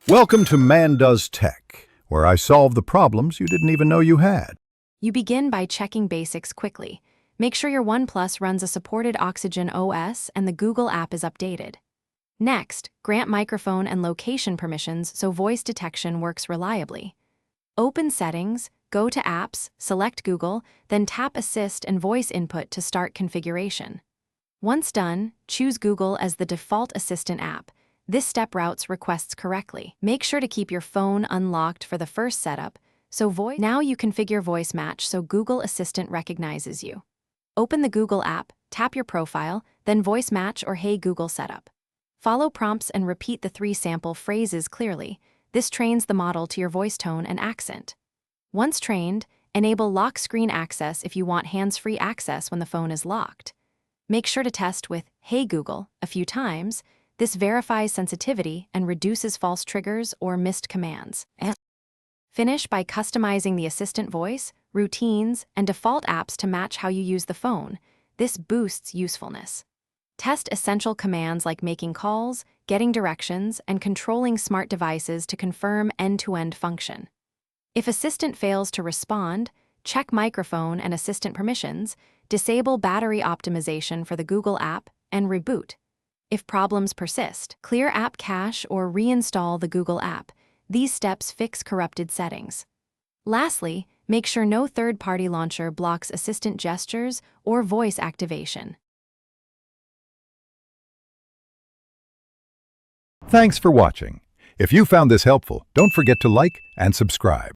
Welcome to Man Does Tech, where I solve the problems you didn't even know you had. You begin by checking basics quickly. Make sure your Oneplus runs a supported Oxygen OS and the Google app is updated. Next, grant microphone and location permissions so voice detection works reliably. Open Settings, go to Apps, select Google, then tap Assist and Voice Input to start configuration. Once done, choose Google as the default assistant app. This step routes requests correctly. Make sure to keep your phone unlocked for the first setup, Now you configure voice match so Google Assistant recognizes you. Open the Google app, tap your profile, then voice match or Hey Google setup. Follow prompts and repeat the 3 sample phrases clearly. This trains the model to your voice tone and accent. Once trained, enable lock screen access if you want hands-free access when the phone is locked. Make sure to test with Hey Google a few times. This verifies sensitivity and reduces false triggers or missed commands. Finish by customizing the assistant voice, routines, and default apps to match how you use the phone. This boosts usefulness. Test essential commands like making calls, getting directions, and controlling smart devices to confirm end-to-end function. If Assistant fails to respond, check microphone and assistant permissions, disable battery optimization for the Google app, and reboot. If problems persist, clear app cache or reinstall the Google app. These steps fix corrupted settings. Lastly, make sure no third-party launcher blocks assistant gestures or voice activation. Thanks for watching. If you found this helpful, don't forget to like and subscribe.